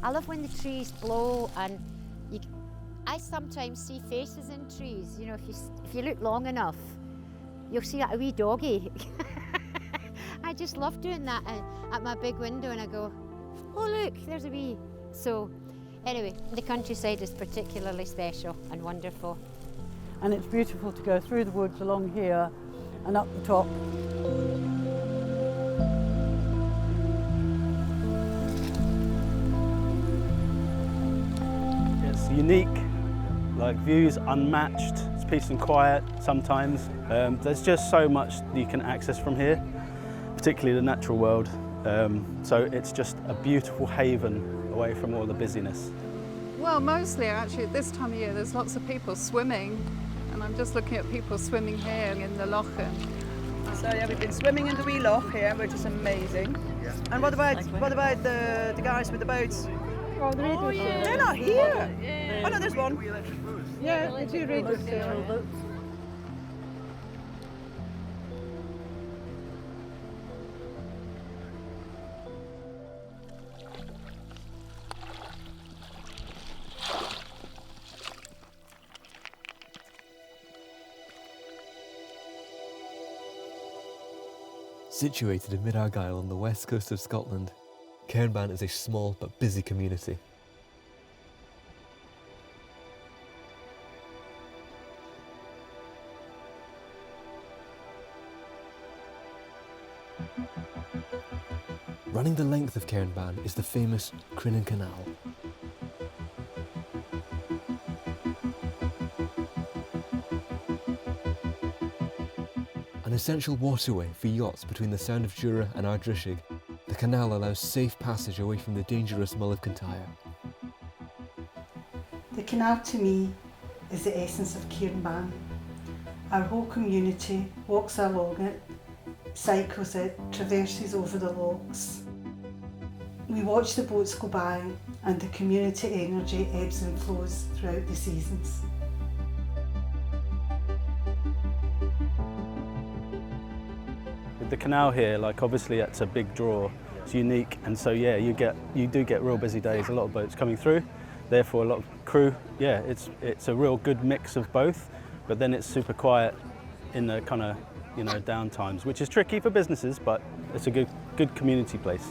I love when the trees blow, and I sometimes see faces in trees. You know, if you look long enough, you'll see like a wee doggy. I just love doing that at my big window, and I go, oh look, there's a wee. So anyway, the countryside is particularly special and wonderful. And it's beautiful to go through the woods along here and up the top. It's unique, like views unmatched, it's peace and quiet sometimes. There's just so much you can access from here, particularly the natural world. So it's just a beautiful haven away from all the busyness. Well, mostly actually at this time of year there's lots of people swimming, and I'm just looking at people swimming here in the loch. So yeah, we've been swimming in the wee loch here, which is amazing. Yeah. And what about the guys with the boats? Oh, yeah. They're not here. Yeah. Oh no, there's one. Yeah, the two readers here. Situated in mid-Argyll on the west coast of Scotland, Cairnbaan is a small but busy community. Running the length of Cairnbaan is the famous Crinan Canal. An essential waterway for yachts between the Sound of Jura and Ardrishig, the canal allows safe passage away from the dangerous Mull of Kintyre. The canal to me is the essence of Cairnbaan. Our whole community walks along it, cycles it, traverses over the lochs. We watch the boats go by, and the community energy ebbs and flows throughout the seasons. The canal here, like obviously it's a big draw, it's unique, and so yeah, you do get real busy days, a lot of boats coming through, therefore a lot of crew. Yeah, it's a real good mix of both, but then it's super quiet in the kind of, you know, down times, which is tricky for businesses, but it's a good community place.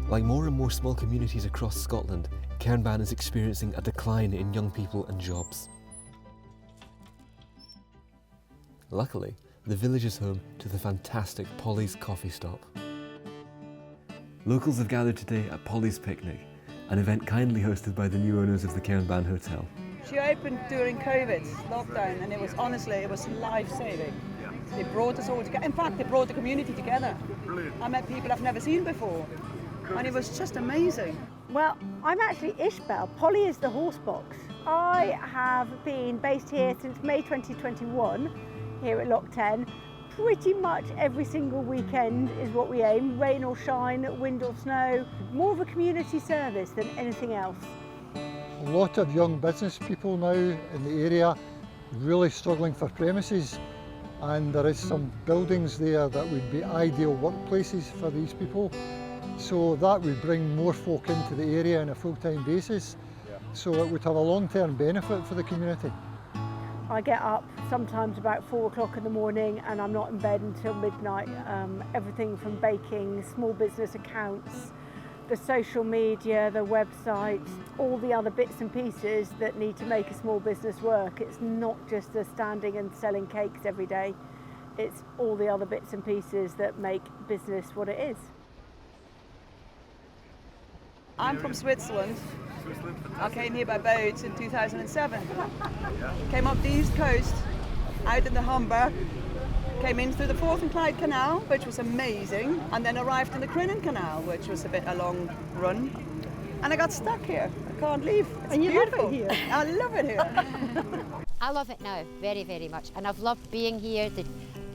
Like more and more small communities across Scotland, Cairnbaan is experiencing a decline in young people and jobs. Luckily, the village is home to the fantastic Polly's Coffee Stop. Locals have gathered today at Polly's Picnic, an event kindly hosted by the new owners of the Cairnbaan Hotel. She opened during COVID lockdown, and it was life-saving. They brought us all together. In fact, they brought the community together. Brilliant. I met people I've never seen before. And it was just amazing. Well, I'm actually Ishbel. Polly is the horse box. I have been based here since May 2021, here at Loch 10. Pretty much every single weekend is what we aim, rain or shine, wind or snow. More of a community service than anything else. A lot of young business people now in the area really struggling for premises, and there is some buildings there that would be ideal workplaces for these people. So that would bring more folk into the area on a full-time basis. So it would have a long-term benefit for the community. I get up sometimes about 4 o'clock in the morning, and I'm not in bed until midnight. Everything from baking, small business accounts, the social media, the websites, all the other bits and pieces that need to make a small business work. It's not just the standing and selling cakes every day. It's all the other bits and pieces that make business what it is. I'm from Switzerland. I came here by boat in 2007. Came up the east coast, out in the Humber, came in through the Forth and Clyde Canal, which was amazing, and then arrived in the Crinan Canal, which was a long run. And I got stuck here. I can't leave. It's and you beautiful. love it here. I love it here. I love it now, very, very much. And I've loved being here,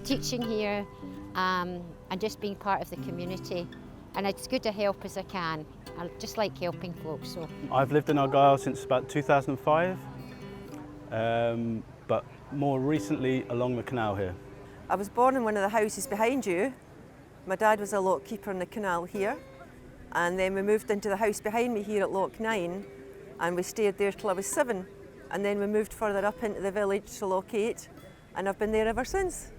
teaching here, and just being part of the community. And it's good to help as I can. I just like helping folks. So I've lived in Argyll since about 2005. but more recently along the canal here. I was born in one of the houses behind you. My dad was a lock keeper in the canal here, and then we moved into the house behind me here at Loch 9, and we stayed there till I was 7, and then we moved further up into the village to Loch 8, and I've been there ever since.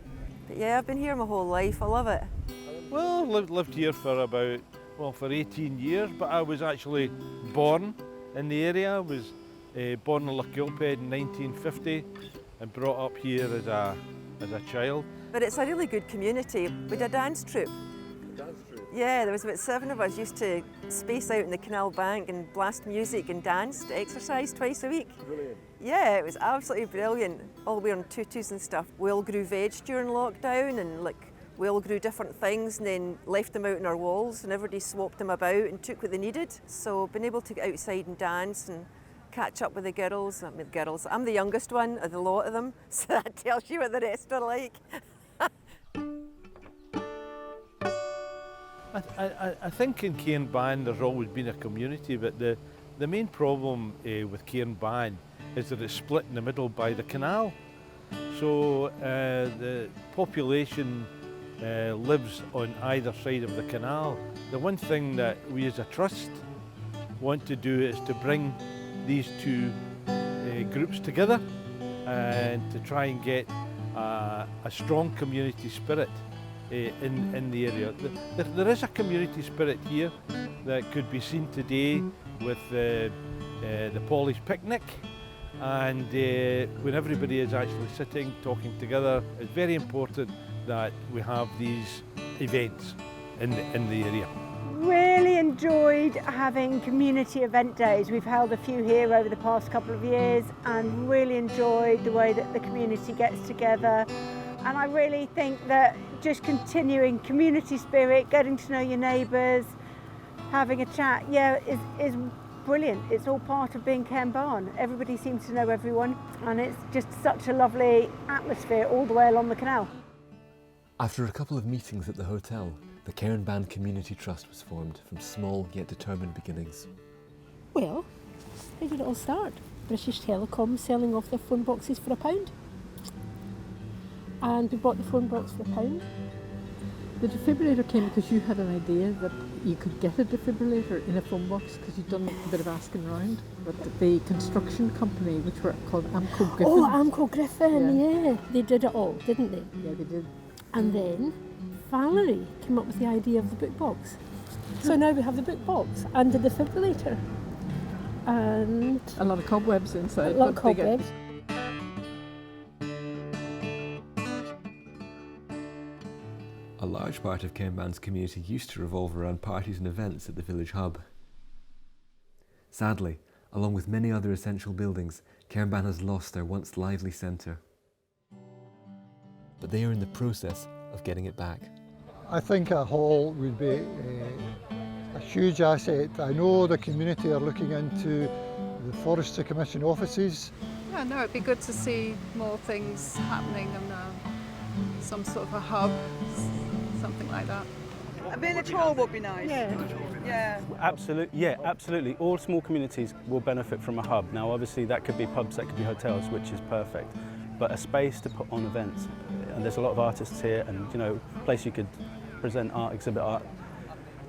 But yeah, I've been here my whole life. I love it. Well, lived here for about, for 18 years, but I was actually born in the area. I was born in Lochgilphead in 1950 and brought up here as a child. But it's a really good community. We did a dance troupe. Yeah, there was about 7 of us used to space out in the canal bank and blast music and dance to exercise twice a week. Brilliant. Yeah, it was absolutely brilliant. All wearing tutus and stuff. We all grew veg during lockdown, and we all grew different things and then left them out on our walls, and everybody swapped them about and took what they needed. So being able to get outside and dance and catch up with the girls. I'm the youngest one of the lot of them, so that tells you what the rest are like. I think in Cairnbaan there's always been a community, but the main problem with Cairnbaan is that it's split in the middle by the canal. So the population lives on either side of the canal. The one thing that we as a trust want to do is to bring these two groups together and to try and get a strong community spirit in the area. There is a community spirit here that could be seen today with the Polly's picnic, and when everybody is actually sitting, talking together. It's very important that we have these events in the area. Really enjoyed having community event days. We've held a few here over the past couple of years and really enjoyed the way that the community gets together. And I really think that just continuing community spirit, getting to know your neighbours, having a chat, is brilliant. It's all part of being Cairnbaan. Everybody seems to know everyone, and it's just such a lovely atmosphere all the way along the canal. After a couple of meetings at the hotel, the Cairnbaan Community Trust was formed from small yet determined beginnings. Well, how did it all start? British Telecom selling off their phone boxes for £1. And we bought the phone box for £1. The defibrillator came because you had an idea that you could get a defibrillator in a phone box because you'd done a bit of asking around. But the construction company, which were called Amco Griffin. Oh, Amco Griffin, yeah. They did it all, didn't they? Yeah, they did. And then Valerie came up with the idea of the book box. So now we have the book box and the defibrillator. And a lot of cobwebs inside. A lot of cobwebs. A large part of Cairnbaan's community used to revolve around parties and events at the village hub. Sadly, along with many other essential buildings, Cairnbaan has lost their once lively centre. But they are in the process of getting it back. I think a hall would be a huge asset. I know the community are looking into the Forestry Commission offices. Yeah, no, it'd be good to see more things happening and some sort of a hub, something like that. A village hall would be nice. Yeah. Absolutely. All small communities will benefit from a hub. Now, obviously, that could be pubs, that could be hotels, which is perfect. But a space to put on events, and there's a lot of artists here, and a place you could present art, exhibit art,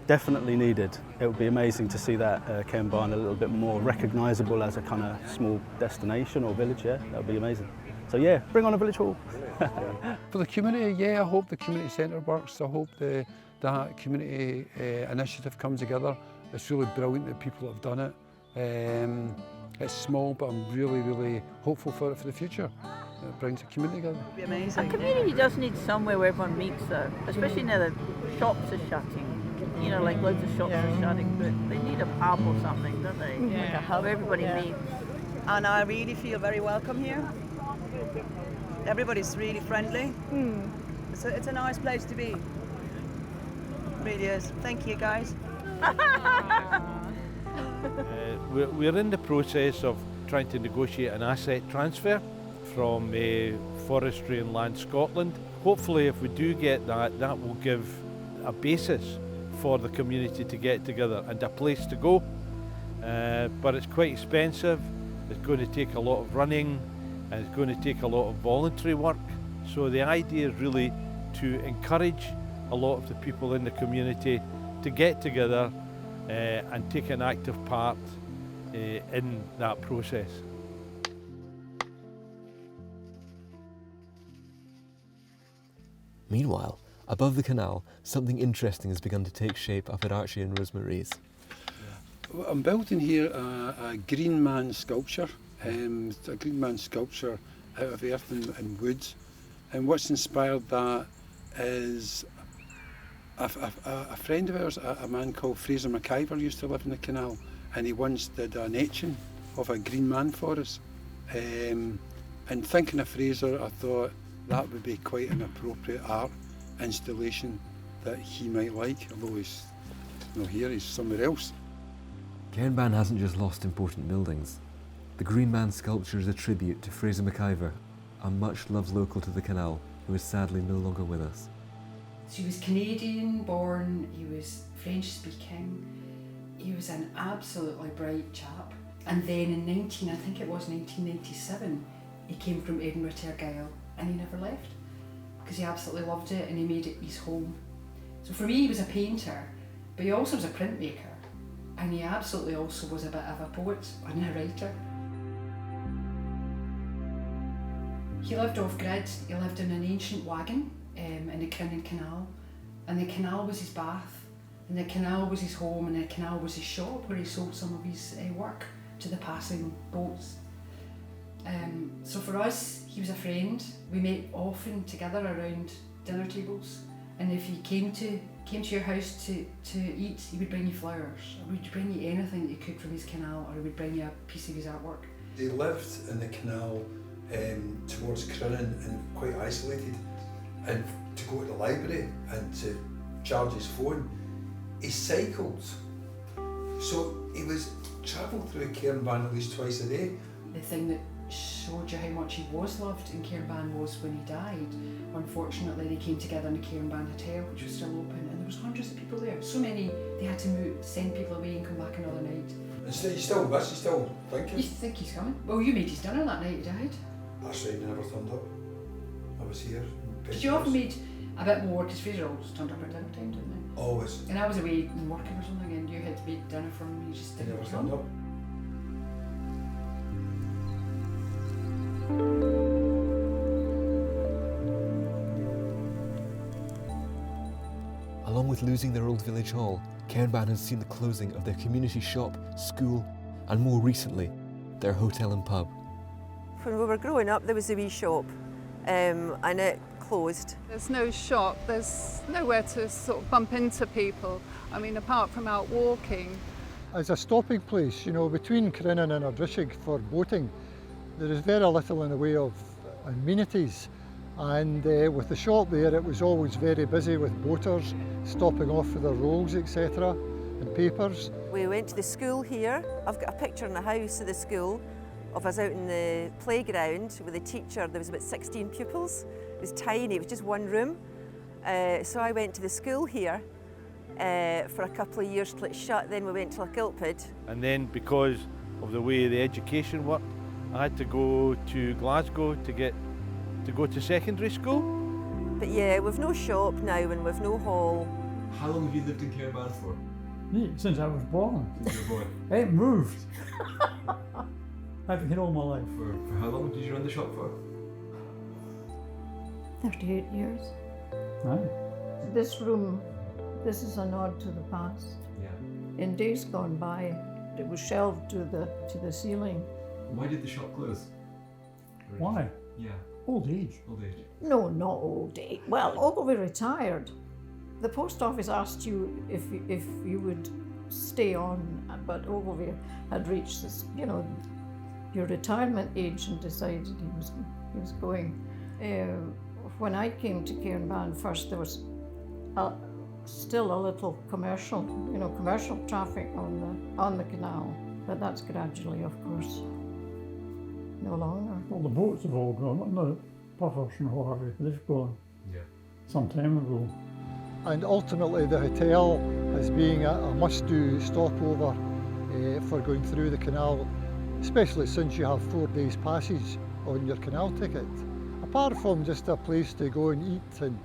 definitely needed. It would be amazing to see that Cairnbaan a little bit more recognisable as a kind of small destination or village. Yeah, that would be amazing. So yeah, bring on a village hall. For the community, I hope the community centre works. I hope that community initiative comes together. It's really brilliant that people have done it. It's small, but I'm really, really hopeful for it for the future. It brings the community together. It'd be amazing. A community does need somewhere where everyone meets though, especially now that shops are shutting. Like loads of shops are shutting, but they need a pub or something, don't they? Yeah. Like a hub where everybody meets. And I really feel very welcome here. Everybody's really friendly. It's a nice place to be. It really is. Thank you, guys. We're in the process of trying to negotiate an asset transfer from Forestry and Land Scotland. Hopefully, if we do get that, that will give a basis for the community to get together and a place to go. But it's quite expensive. It's going to take a lot of running. and it's going to take a lot of voluntary work. So the idea is really to encourage a lot of the people in the community to get together and take an active part in that process. Meanwhile, above the canal, something interesting has begun to take shape up at Archie and Rosemarie's. I'm building here a green man sculpture. It's a green man sculpture out of earth and wood. And what's inspired that is a friend of ours, a man called Fraser McIver, used to live in the canal, and he once did an etching of a green man for us. And thinking of Fraser, I thought that would be quite an appropriate art installation that he might like, although he's not here, he's somewhere else. Cairnbaan hasn't just lost important buildings. The Green Man sculpture is a tribute to Fraser McIver, a much-loved local to the canal who is sadly no longer with us. So he was Canadian born, he was French speaking, he was an absolutely bright chap. And then in 1997, he came from Edinburgh to Argyll and he never left because he absolutely loved it and he made it his home. So for me he was a painter, but he also was a printmaker, and he absolutely also was a bit of a poet and a writer. He lived off-grid, he lived in an ancient wagon in the Cairnbaan Canal, and the canal was his bath, and the canal was his home, and the canal was his shop where he sold some of his work to the passing boats. So for us, he was a friend. We met often together around dinner tables, and if he came to your house to eat, he would bring you flowers, or he would bring you anything that he could from his canal, or he would bring you a piece of his artwork. They lived in the canal towards Crinan and quite isolated, and to go to the library and to charge his phone, he cycled. So he was travelled through Cairnbaan at least twice a day. The thing that showed you how much he was loved in Cairnbaan was when he died. Unfortunately, they came together in the Cairnbaan Hotel, which was still open, and there was hundreds of people there. So many, they had to move, send people away and come back another night. And so you still miss, you still thinking? You think he's coming? Well, you made his dinner that night he died. That's right, he never turned up. I was here. Because you often made a bit more, because Fraser always turned up at dinner time, didn't he? Always. And I was away and working or something, and you had to make dinner for him, and you just He didn't never come. turned up. Along with losing their old village hall, Cairnbaan has seen the closing of their community shop, school, and more recently, their hotel and pub. When we were growing up, there was a wee shop and it closed. There's no shop, there's nowhere to sort of bump into people. I mean, apart from out walking. As a stopping place, you know, between Crinan and Ardrishig for boating, there is very little in the way of amenities. And with the shop there, it was always very busy with boaters stopping off for their rolls, etc., and papers. We went to the school here. I've got a picture in the house of the school of us out in the playground with a teacher. There was about 16 pupils. It was tiny, it was just one room. So I went to the school here for a couple of years till it shut. Then we went to Kilpid. And then because of the way the education worked, I had to go to Glasgow to go to secondary school. But yeah, we've no shop now and we've no hall. How long have you lived in Cairnbaan for? Me, since I was born. Since you were born? I ain't moved. I've been here all my life. For how long did you run the shop for? 38 years. Aye. This room, this is a nod to the past. Yeah. In days gone by, it was shelved to the ceiling. Why did the shop close? Why? Yeah. Old age. Old age. No, not old age. Well, Ogilvy retired. The post office asked you if you would stay on, but Ogilvy had reached this, you know, your retirement age and decided he was going. When I came to Cairnbaan first, there was still a little commercial traffic on the canal, but that's gradually, of course, no longer. Well, the boats have all gone, not the puffers and what have you. They've gone. Yeah. Some time ago. And ultimately the hotel as being a must-do stopover for going through the canal, especially since you have 4 days passage on your canal ticket. Apart from just a place to go and eat and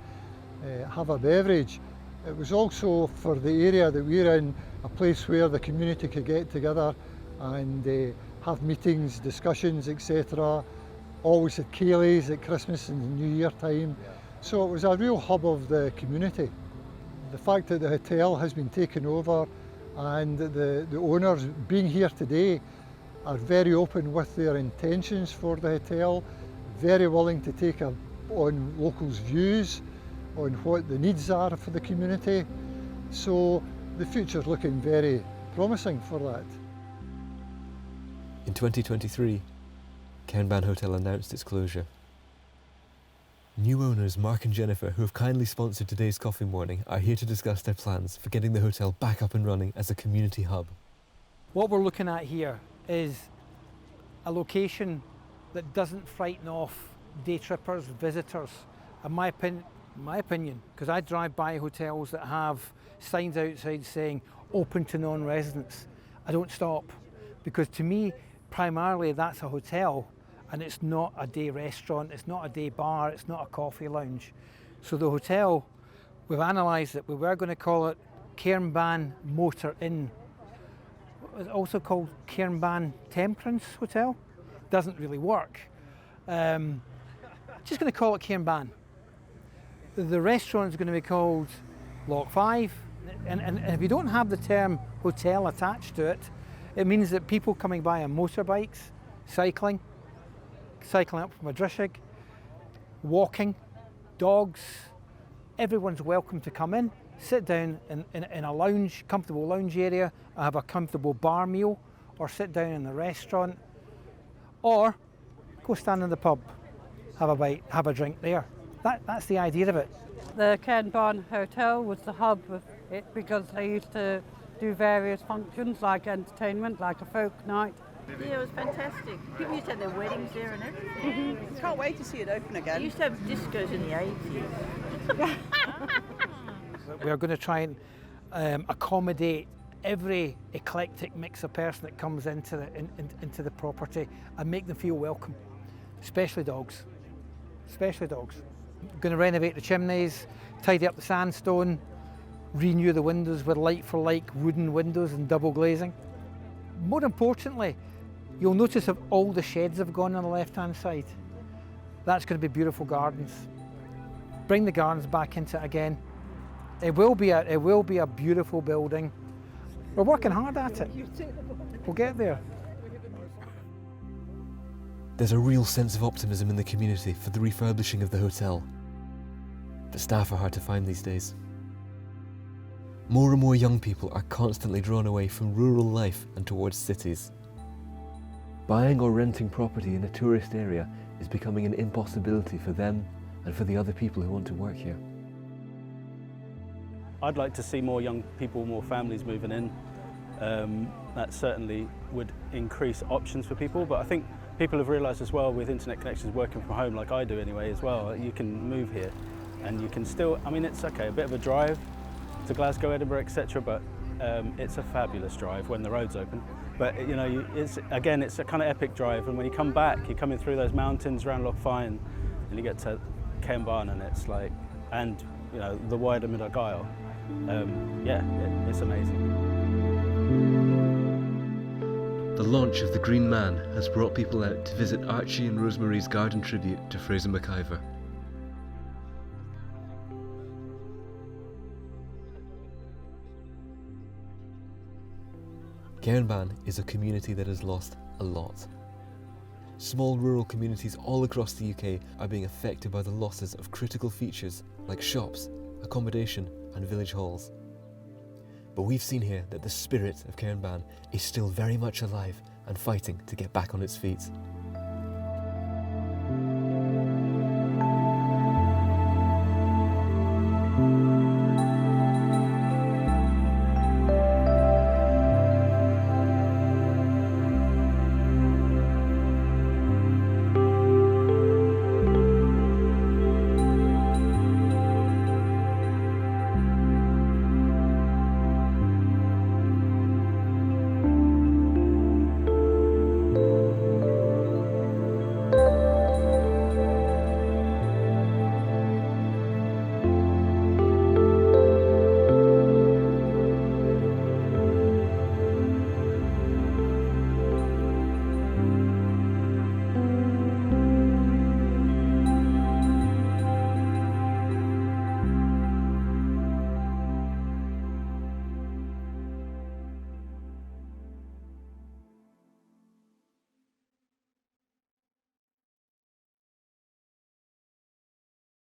have a beverage, it was also for the area that we're in a place where the community could get together and have meetings, discussions, etc. Always had ceilidhs at Christmas and the New Year time. So it was a real hub of the community. The fact that the hotel has been taken over and the owners being here today are very open with their intentions for the hotel, very willing to take on locals' views on what the needs are for the community. So the future's looking very promising for that. In 2023, Cairnbaan Hotel announced its closure. New owners Mark and Jennifer, who have kindly sponsored today's coffee morning, are here to discuss their plans for getting the hotel back up and running as a community hub. What we're looking at here is a location that doesn't frighten off day trippers, visitors. In my opinion, because I drive by hotels that have signs outside saying open to non-residents, I don't stop, because to me, primarily that's a hotel and it's not a day restaurant, it's not a day bar, it's not a coffee lounge. So the hotel, we've analysed it, we were going to call it Cairnbaan Motor Inn. It's also called Cairnbaan Temperance Hotel. Doesn't really work. Just going to call it Cairnbaan. The restaurant is going to be called Lock 5, and if you don't have the term hotel attached to it, it means that people coming by on motorbikes, cycling up from Adrishig, walking, dogs, everyone's welcome to come in, sit down in a lounge, comfortable lounge area, have a comfortable bar meal, or sit down in the restaurant, or go stand in the pub, have a bite, have a drink there. That's the idea of it. The Cairnbaan Hotel was the hub of it because they used to do various functions like entertainment, like a folk night. Yeah, it was fantastic. People used to have their weddings there and everything. Can't wait to see it open again. They used to have discos in the 80s. We're going to try and accommodate every eclectic mix of person that comes into the property and make them feel welcome, especially dogs. Especially dogs. Going to renovate the chimneys, tidy up the sandstone, renew the windows with like-for-like wooden windows and double glazing. More importantly, you'll notice that all the sheds have gone on the left-hand side. That's going to be beautiful gardens. Bring the gardens back into it again. It will be a beautiful building. We're working hard at it. We'll get there. There's a real sense of optimism in the community for the refurbishing of the hotel. But staff are hard to find these days. More and more young people are constantly drawn away from rural life and towards cities. Buying or renting property in a tourist area is becoming an impossibility for them and for the other people who want to work here. I'd like to see more young people, more families moving in. That certainly would increase options for people, but I think people have realised as well with internet connections working from home, like I do anyway as well, you can move here and you can still, I mean it's okay, a bit of a drive to Glasgow, Edinburgh, etc., but it's a fabulous drive when the road's open. But you know, it's a kind of epic drive, and when you come back, you're coming through those mountains around Loch Fyne and you get to Cairnbaan and it's like, and you know, the wider Middle Gyle. It's amazing. The launch of the Green Man has brought people out to visit Archie and Rosemary's garden tribute to Fraser McIver. Cairnbaan is a community that has lost a lot. Small rural communities all across the UK are being affected by the losses of critical features like shops, accommodation and village halls. But we've seen here that the spirit of Cairnbaan is still very much alive and fighting to get back on its feet.